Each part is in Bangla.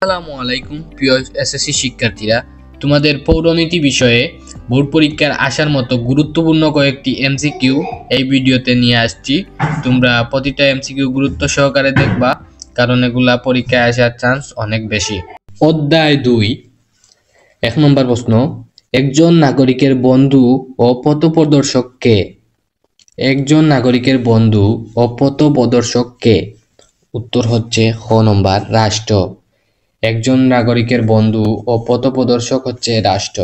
আসসালামু আলাইকুম প্রিয় এসএসসি শিক্ষার্থীরা, তোমাদের পৌরনীতি বিষয়ে বোর্ড পরীক্ষার আসার মতো গুরুত্বপূর্ণ কয়েকটি এমসিকিউ এই ভিডিওতে নিয়ে আসছি। তোমরা প্রতিটা এমসিকিউ গুরুত্ব সহকারে দেখবা, কারণ এগুলা পরীক্ষায় আসার চান্স অনেক বেশি। অধ্যায় 2, 1 নম্বর প্রশ্ন, একজন নাগরিকের বন্ধু ও পথপ্রদর্শক কে? একজন নাগরিকের বন্ধু ও পথপ্রদর্শক কে? উত্তর হচ্ছে খ নম্বর, রাষ্ট্র। একজন নাগরিকের বন্ধু ও পথপ্রদর্শক হচ্ছে রাষ্ট্র,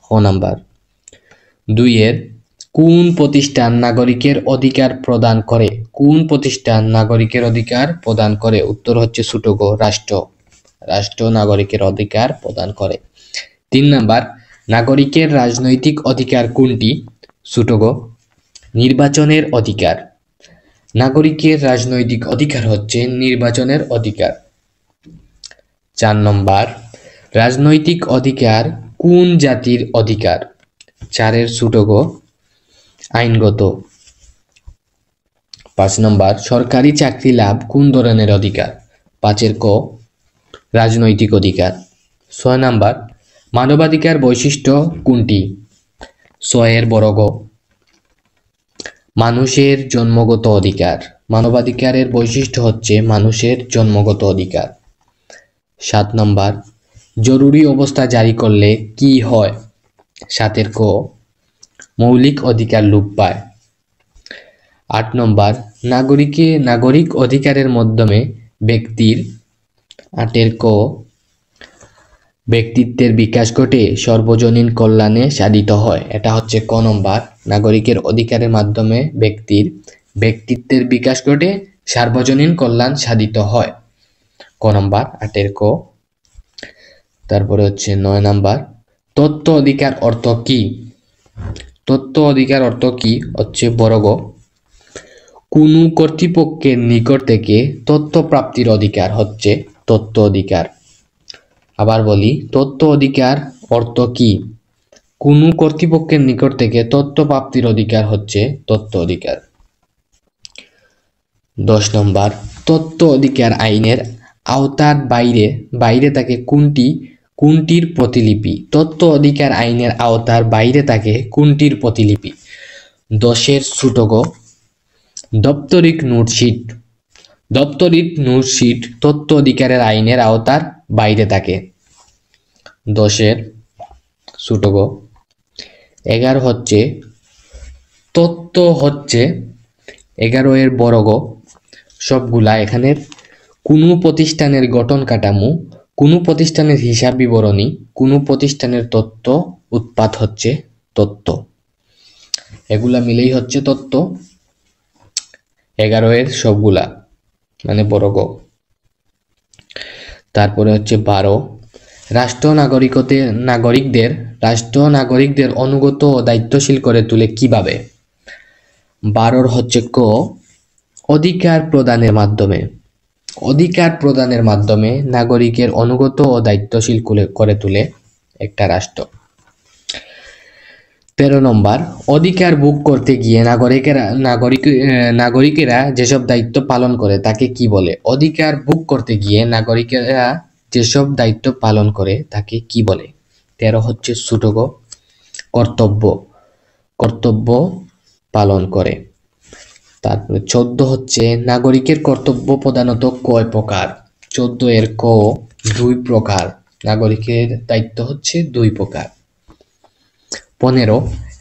খ নাম্বার। 2 কোন প্রতিষ্ঠান নাগরিকের অধিকার প্রদান করে? কোন প্রতিষ্ঠান নাগরিকের অধিকার প্রদান করে? উত্তর হচ্ছে ছোট গ, রাষ্ট্র। রাষ্ট্র নাগরিকের অধিকার প্রদান করে। 3 নাম্বার, নাগরিকের রাজনৈতিক অধিকার কোনটি? ছোট গ, নির্বাচনের অধিকার। নাগরিকের রাজনৈতিক অধিকার হচ্ছে নির্বাচনের অধিকার। 4 নম্বর, রাজনৈতিক অধিকার কোন জাতির অধিকার? 4 ছোট গ, আইনগত। 5 নম্বর, সরকারি চাকরি লাভ কোন ধরনের অধিকার? 5 ক, রাজনৈতিক অধিকার। 6 নম্বর, মানবাধিকার বৈশিষ্ট্য কোনটি? 6 বড় গ, মানুষের জন্মগত অধিকার। মানবাধিকারের বৈশিষ্ট্য হচ্ছে মানুষের জন্মগত অধিকার। 7 নম্বর, জরুরি অবস্থা জারি করলে কি হয়? 7 ক, মৌলিক অধিকার লোপ পায়। 8 নম্বর, নাগরিক অধিকারের মাধ্যমে ব্যক্তির 8 ক, ব্যক্তিত্বের বিকাশ ঘটে সর্বজনীন কল্যাণে সাধিত হয়। এটা হচ্ছে ক নম্বর, নাগরিকের অধিকারের মাধ্যমে ব্যক্তিত্বের বিকাশ ঘটে সার্বজনীন কল্যাণ সাধিত হয়, ক নম্বর, 8 ক। তারপরে হচ্ছে 9 নম্বর, তথ্য অধিকার অর্থ কি? তথ্য অধিকার অর্থ কি হচ্ছে বড় গ, কোন কর্তৃপক্ষের নিকট থেকে তথ্য প্রাপ্তির অধিকার হচ্ছে তথ্য অধিকার। আবার বলি, তথ্য অধিকার অর্থ কি? কোন কর্তৃপক্ষের নিকট থেকে তথ্য প্রাপ্তির অধিকার হচ্ছে তথ্য অধিকার। 10 নম্বর, তথ্য অধিকার আইনের আওতার বাইরে থাকে কোনটির প্রতিলিপি? তথ্য অধিকার আইনের আওতার বাইরে থাকে কোনটির প্রতিলিপি? 10 ছোট গ, দাপ্তরিক নোটশিট। দাপ্তরিক নোটশিট তথ্য অধিকারের আইনের আওতার বাইরে থাকে। 10 ছোট গ। 11 হচ্ছে তথ্য হচ্ছে 11 বড় গ, সবগুলা এখানে কোন প্রতিষ্ঠানের গঠন কাঠামো, কোন প্রতিষ্ঠানের হিসাব বিবরণী, কোন প্রতিষ্ঠানের তথ্য উৎপাদ হচ্ছে তথ্য, এগুলা মিলেই হচ্ছে তথ্য। 11 সবগুলা মানে বড় গ। তারপরে হচ্ছে 12, রাষ্ট্র নাগরিকদের অনুগত ও দায়িত্বশীল করে তুলে কিভাবে? 12 হচ্ছে ক, অধিকার প্রদানের মাধ্যমে। অধিকার প্রদানের মাধ্যমে নাগরিকের অনুগত ও দায়িত্বশীল করে তুলে একটা রাষ্ট্র। 13 নম্বর, অধিকার ভোগ করতে গিয়ে নাগরিকেরা যেসব দায়িত্ব পালন করে তাকে কি বলে? অধিকার ভোগ করতে গিয়ে নাগরিকেরা যেসব দায়িত্ব পালন করে তাকে কি বলে? 13 হচ্ছে ছোট গ, কর্তব্য পালন করে। তারপরে 14 হচ্ছে নাগরিকের কর্তব্য প্রধানত কয় প্রকার? 14 ক, 2 প্রকার। নাগরিকের দায়িত্ব হচ্ছে 2 প্রকার। 15,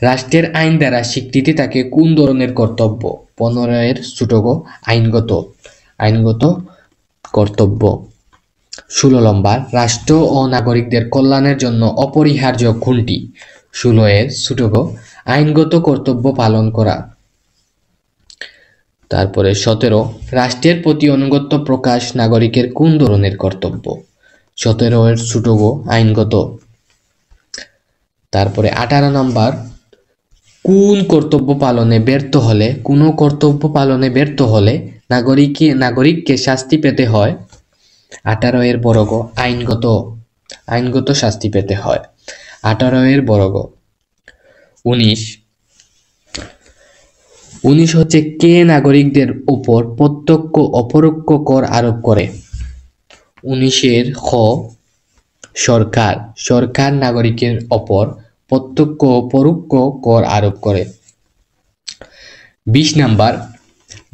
রাষ্ট্রের আইন দ্বারা স্বীকৃতি থাকে কোন ধরনের কর্তব্য? 15 ছোট গ, আইনগত কর্তব্য। 16 নম্বর, রাষ্ট্র ও নাগরিকদের কল্যাণের জন্য অপরিহার্য কোনটি? 16 ছোট গ, আইনগত কর্তব্য পালন করা। তারপরে 17, রাষ্ট্রের প্রতি আনুগত্য প্রকাশ নাগরিকের কোন ধরনের কর্তব্য? 17 ছোট গ, আইনগত। তারপরে 18 নম্বর, কোন কর্তব্য পালনে ব্যর্থ হলে নাগরিককে শাস্তি পেতে হয়? 18 বড় গ, আইনগত শাস্তি পেতে হয়। 18 বড় গ। 19 হচ্ছে কে নাগরিকদের উপর প্রত্যক্ষ অপরোক্ষ কর আরোপ করে? 19-এর খ সরকার সরকার নাগরিকের ওপর প্রত্যক্ষ ও পরোক্ষ কর আরোপ করে। 20 নাম্বার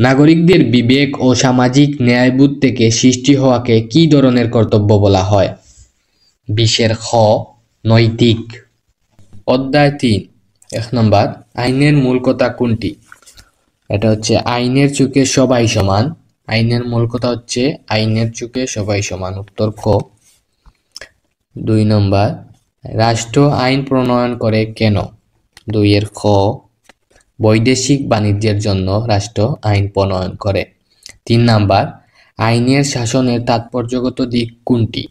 নাগরিকদের বিবেক ও সামাজিক ন্যায়বোধ থেকে সৃষ্টি হওয়াকে কি ধরনের কর্তব্য বলা হয়? 20-এর খ নৈতিক। অধ্যায় 3 1 নাম্বার আইনের মূল কথা কোনটি? এটা হচ্ছে আইনের চোখে সবাই সমান। আইনের মূল কথা হচ্ছে আইনের চোখে সবাই সমান, উত্তর ক। 2 নম্বর রাষ্ট্র আইন প্রণয়ন করে কেন? 2-এর খ বৈদেশিক বাণিজ্যের জন্য রাষ্ট্র আইন প্রণয়ন করে। 3 নাম্বার আইনের শাসনের তাৎপর্যগত দিক কোনটি?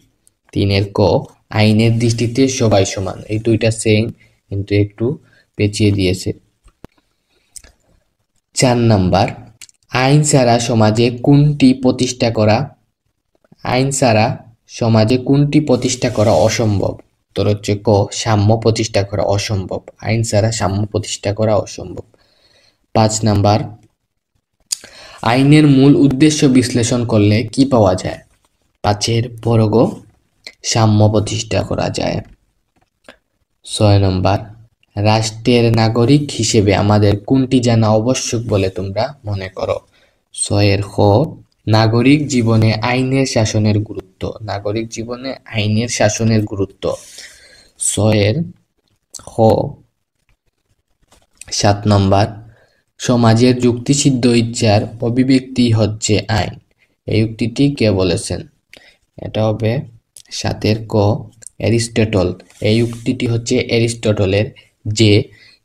3-এর ক আইনের দৃষ্টিতে সবাই সমান। এই দুইটা সেম কিন্তু একটু পেঁচিয়ে দিয়েছে। 4 নাম্বার আইন ছাড়া সমাজে কোনটি প্রতিষ্ঠা করা? আইন ছাড়া সমাজে কোনটি প্রতিষ্ঠা করা অসম্ভব? উত্তর হচ্ছে ক সাম্য প্রতিষ্ঠা করা অসম্ভব। আইন ছাড়া সাম্য প্রতিষ্ঠা করা অসম্ভব। 5 নাম্বার আইনের মূল উদ্দেশ্য বিশ্লেষণ করলে কি পাওয়া যায়? 5-এর বর্গ সাম্য প্রতিষ্ঠা করা যায়। 6 নম্বর রাষ্ট্রের নাগরিক হিসেবে আমাদের কোনটি জানা আবশ্যক বলে তোমরা মনে করো? 6-এর খ নাগরিক জীবনে আইনের শাসনের গুরুত্ব। নাগরিক জীবনে আইনের শাসনের গুরুত্ব। 6-এর খ। 7 নম্বর সমাজের যুক্তিসিদ্ধ ইচ্ছার অভিব্যক্তি হচ্ছে আইন। এই উক্তিটি কে বলেছেন? এটা হবে 7-এর ক অ্যারিস্টটল। এই উক্তিটি হচ্ছে অ্যারিস্টটলের যে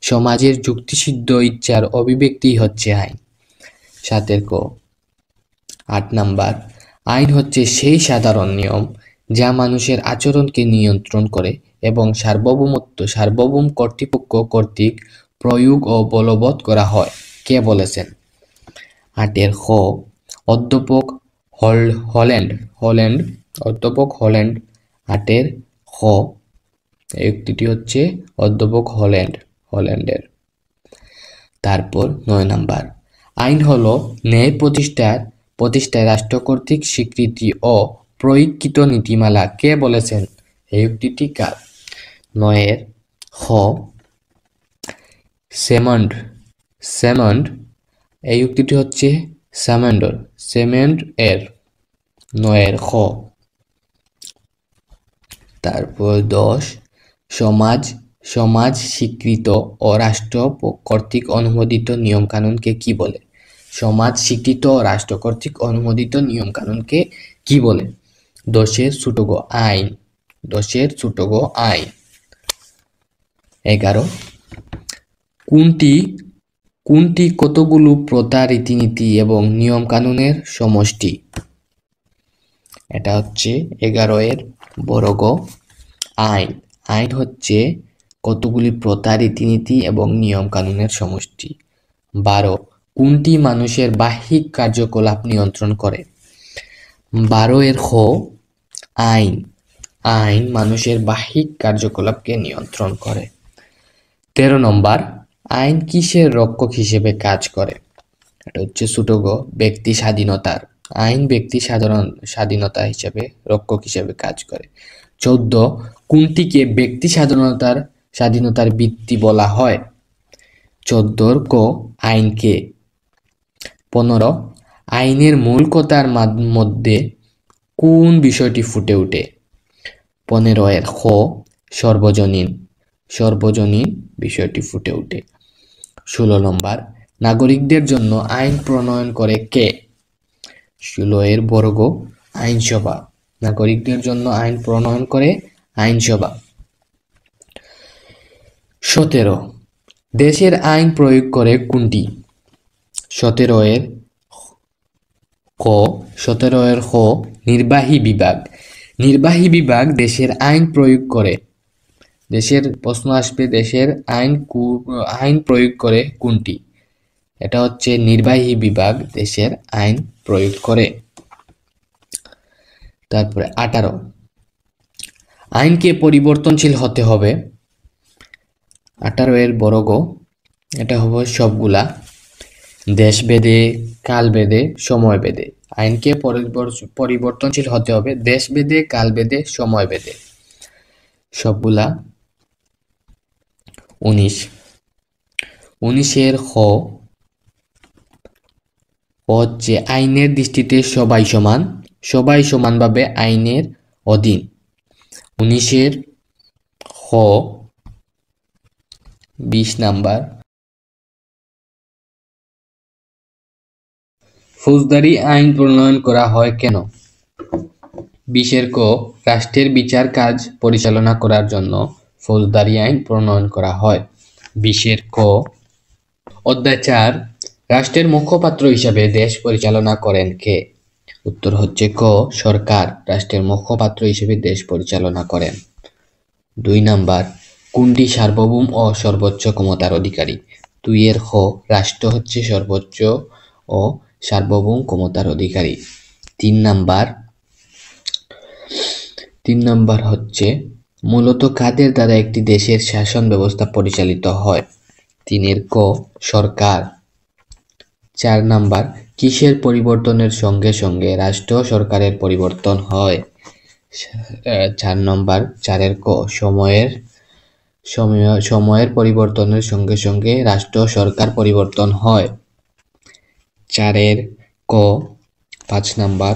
সমাজের যুক্তিসিদ্ধ ইচ্ছার অভিব্যক্তি হচ্ছে আইন। 7-এর ক। 8 নাম্বার আইন হচ্ছে সেই সাধারণ নিয়ম যা মানুষের আচরণকে নিয়ন্ত্রণ করে এবং সার্বভৌম কর্তৃপক্ষ কর্তৃক প্রয়োগ ও বলবৎ করা হয়। কে বলেছেন? 8-এর খ অধ্যাপক হল্যান্ড। অধ্যাপক হল্যান্ড। 8-এর খ এই উক্তিটি হচ্ছে অধ্যাপক হল্যান্ডের। তারপর 9 নাম্বার আইন হলো ন্যায় প্রতিষ্ঠায় রাষ্ট্র কর্তৃক স্বীকৃতি ও প্রয়োগকৃত নীতিমালা। কে বলেছেন? এই উক্তিটি কার? 9-এর খ সেমন্ড। এই উক্তিটি হচ্ছে সেমেন্ড এর। 9-এর খ। তারপর 10 সমাজ স্বীকৃত ও রাষ্ট্র কর্তৃক অনুমোদিত নিয়ম কানুনকে কি বলে? সমাজ স্বীকৃত ও রাষ্ট্র কর্তৃক অনুমোদিত নিয়ম কানুনকে কি বলে? 10-এর ছোট গ আইন। 10-এর ছোট গ আইন। 11 কোনটি কতগুলো প্রথা রীতিনীতি এবং নিয়ম কানুনের সমষ্টি? এটা হচ্ছে 11-এর বড় গ আইন। আইন হচ্ছে কতগুলি প্রথা রীতিনীতি এবং নিয়ম কানুনের সমষ্টি। 12 কোনটি মানুষের বাহ্যিক কার্যকলাপ নিয়ন্ত্রণ করে? 12-এর খ আইন মানুষের বাহ্যিক কার্যকলাপকে নিয়ন্ত্রণ করে। 13 নম্বর আইন কিসের রক্ষক হিসেবে কাজ করে? এটা হচ্ছে ছোট গ ব্যক্তি স্বাধীনতার। আইন ব্যক্তি স্বাধীনতা হিসেবে রক্ষক হিসেবে কাজ করে। 14 কোনটিকে ব্যক্তি স্বাধীনতার ভিত্তি বলা হয়? 14-এর ক আইনকে। 15 আইনের মূল কথার মধ্যে কোন বিষয়টি ফুটে ওঠে? 15-এর খ সর্বজনীন বিষয়টি ফুটে ওঠে। 16 নম্বর নাগরিকদের জন্য আইন প্রণয়ন করে কে? 16-এর বর্গ আইনসভা। নাগরিকদের জন্য আইন প্রণয়ন করে আইনসভা। 17 দেশের আইন প্রয়োগ করে কোনটি? 17-এর খ নির্বাহী বিভাগ। নির্বাহী বিভাগ দেশের আইন প্রয়োগ করে। দেশের প্রশ্ন আসবে দেশের আইন প্রয়োগ করে কোনটি? এটা হচ্ছে নির্বাহী বিভাগ দেশের আইন প্রয়োগ করে। তারপরে 18 আইনকে পরিবর্তনশীল হতে হবে। 18-এর বর্গ এটা হবে সবগুলা দেশভেদে, কালভেদে, সময়ভেদে। আইনকে পরিবর্তনশীল হতে হবে দেশ ভেদে, কাল ভেদে, সময় ভেদে। সবগুলা 19 খ হচ্ছে আইনের দৃষ্টিতে সবাই সমান, সবাই সমানভাবে আইনের অধীন। 19 খ 20 নাম্বার ফৌজদারি আইন প্রণয়ন করা হয় কেন? 20 ক রাষ্ট্রের বিচার কাজ পরিচালনা করার জন্য ফৌজদারি আইন প্রণয়ন করা হয়। 20 ক অধ্যায় 4 রাষ্ট্রের মুখপাত্র হিসাবে দেশ পরিচালনা করেন কে? উত্তর হচ্ছে ক সরকার রাষ্ট্রের মুখপাত্র হিসেবে দেশ পরিচালনা করেন। 2 নাম্বার কোনটি সার্বভৌম ও সর্বোচ্চ ক্ষমতার অধিকারী? 2 খ রাষ্ট্র হচ্ছে সর্বোচ্চ ও সার্বভৌম ক্ষমতার অধিকারী। 3 নাম্বার হচ্ছে মূলত কাদের দ্বারা একটি দেশের শাসন ব্যবস্থা পরিচালিত হয়? 3 ক সরকার। 4 নাম্বার কিসের পরিবর্তনের সঙ্গে সঙ্গে রাষ্ট্র সরকারের পরিবর্তন হয়? 4 নম্বর 4 ক সময়ের পরিবর্তনের সঙ্গে সঙ্গে রাষ্ট্র সরকার পরিবর্তন হয়। 4 ক 5 নাম্বার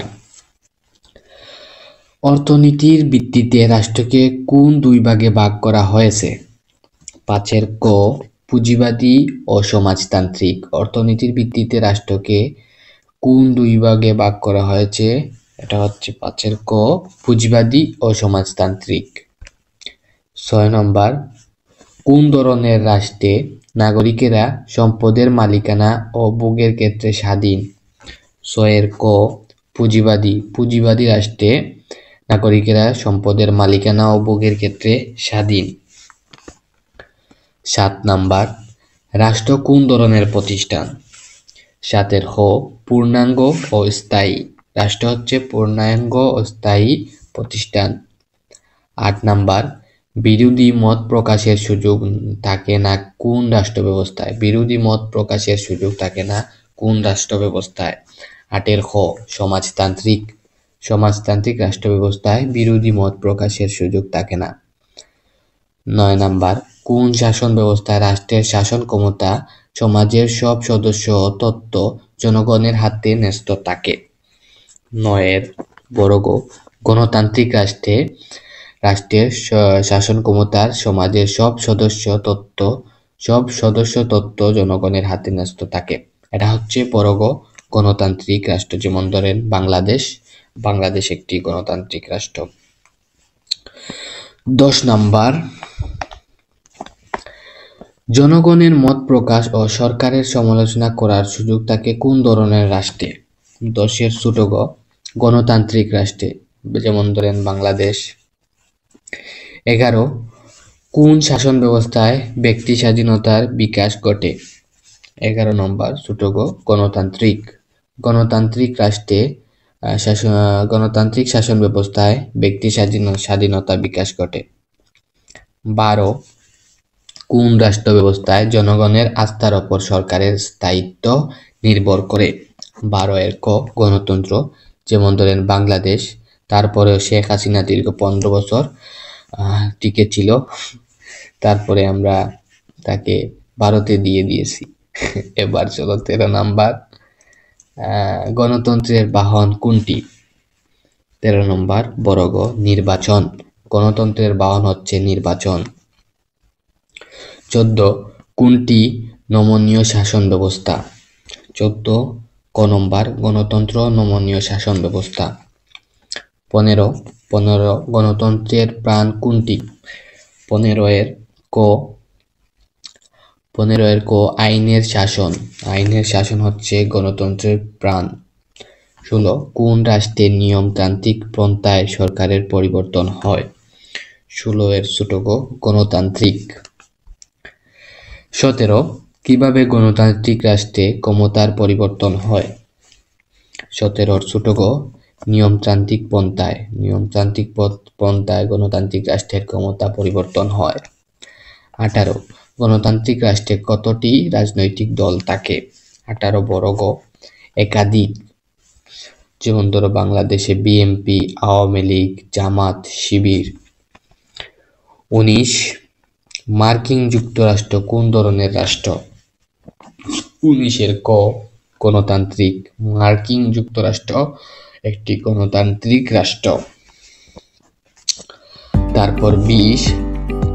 অর্থনীতির ভিত্তিতে রাষ্ট্রকে কোন 2 ভাগে ভাগ করা হয়েছে? 5 ক পুঁজিবাদী ও সমাজতান্ত্রিক। অর্থনীতির ভিত্তিতে রাষ্ট্রকে কোন 2 ভাগে ভাগ করা হয়েছে? এটা হচ্ছে 5 ক পুঁজিবাদী ও সমাজতান্ত্রিক। 6 নম্বর কোন ধরনের রাষ্ট্রে নাগরিকেরা সম্পদের মালিকানা ও ভোগের ক্ষেত্রে স্বাধীন? 6 ক পুঁজিবাদী রাষ্ট্রে নাগরিকেরা সম্পদের মালিকানা ও ভোগের ক্ষেত্রে স্বাধীন। 7 নাম্বার রাষ্ট্র কোন ধরনের প্রতিষ্ঠান? 7 খ পূর্ণাঙ্গ ও স্থায়ী। রাষ্ট্র হচ্ছে পূর্ণাঙ্গ ও স্থায়ী প্রতিষ্ঠান। 8 নাম্বার বিরোধী মত প্রকাশের সুযোগ থাকে না কোন রাষ্ট্র ব্যবস্থায়? বিরোধী মত প্রকাশের সুযোগ থাকে না কোন রাষ্ট্র ব্যবস্থায়? 8 খ সমাজতান্ত্রিক রাষ্ট্র ব্যবস্থায় বিরোধী মত প্রকাশের সুযোগ থাকে না। 9 নাম্বার কোন শাসন ব্যবস্থায় রাষ্ট্রের শাসন ক্ষমতা সমাজের সব সদস্য ও তত্ত্ব জনগণের হাতে ন্যস্ত থাকে? 9 বড় গ গণতান্ত্রিক রাষ্ট্রের শাসন ক্ষমতার সমাজের সব সদস্য তত্ত্ব জনগণের হাতে ন্যস্ত থাকে। এটা হচ্ছে বড় গ গণতান্ত্রিক রাষ্ট্র। যেমন ধরেন বাংলাদেশ একটি গণতান্ত্রিক রাষ্ট্র। 10 নাম্বার জনগণের মত প্রকাশ ও সরকারের সমালোচনা করার সুযোগ থাকে কোন ধরনের রাষ্ট্রে? 10 ছোট গ গণতান্ত্রিক রাষ্ট্রে। যেমন ধরেন বাংলাদেশ। 11 কোন শাসন ব্যবস্থায় ব্যক্তি স্বাধীনতার বিকাশ ঘটে? 11 নম্বর ছোট গ গণতান্ত্রিক রাষ্ট্রে গণতান্ত্রিক শাসন ব্যবস্থায় ব্যক্তি স্বাধীনতা বিকাশ ঘটে। 12 কোন রাষ্ট্র ব্যবস্থায় জনগণের আস্থার ওপর সরকারের স্থায়িত্ব নির্ভর করে? 12 ক গণতন্ত্র। যেমন ধরেন বাংলাদেশ। তারপরেও শেখ হাসিনা দীর্ঘ 15 বছর টিকে ছিল, তারপরে আমরা তাকে ভারতে দিয়ে দিয়েছি। এবার চলো 13 নাম্বার গণতন্ত্রের বাহন কোনটি? 13 নম্বর বড় গ নির্বাচন। গণতন্ত্রের বাহন হচ্ছে নির্বাচন। 14 কোনটি নমনীয় শাসন ব্যবস্থা? 14 ক নম্বর গণতন্ত্র নমনীয় শাসন ব্যবস্থা। 15 গণতন্ত্রের প্রাণ কোনটি? 15 ক আইনের শাসন হচ্ছে গণতন্ত্রের প্রাণ। 16 কোন রাষ্ট্রের নিয়মতান্ত্রিক পন্থায় সরকারের পরিবর্তন হয়? 16 ছোট গ গণতান্ত্রিক। 17 কিভাবে গণতান্ত্রিক রাষ্ট্রে ক্ষমতার পরিবর্তন হয়? 17 ছোট গ নিয়মতান্ত্রিক পন্থায় গণতান্ত্রিক রাষ্ট্রের ক্ষমতা পরিবর্তন হয়। 18 গণতান্ত্রিক রাষ্ট্রে কতটি রাজনৈতিক দল থাকে? 18 বড় গ একাধিক। যেমন ধরো বাংলাদেশে বিএনপি, আওয়ামী লীগ, জামাত, শিবির। 19 মার্কিন যুক্তরাষ্ট্র কোন ধরনের রাষ্ট্র? 19 ক গণতান্ত্রিক। মার্কিন যুক্তরাষ্ট্র একটি গণতান্ত্রিক রাষ্ট্র। তারপর 20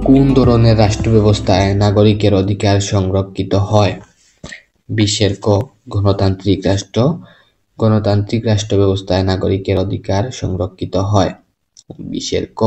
কোন ধরনের রাষ্ট্র ব্যবস্থায় নাগরিকের অধিকার সংরক্ষিত হয়? 20 ক গণতান্ত্রিক রাষ্ট্র। গণতান্ত্রিক রাষ্ট্র ব্যবস্থায় নাগরিকের অধিকার সংরক্ষিত হয়। 20 ক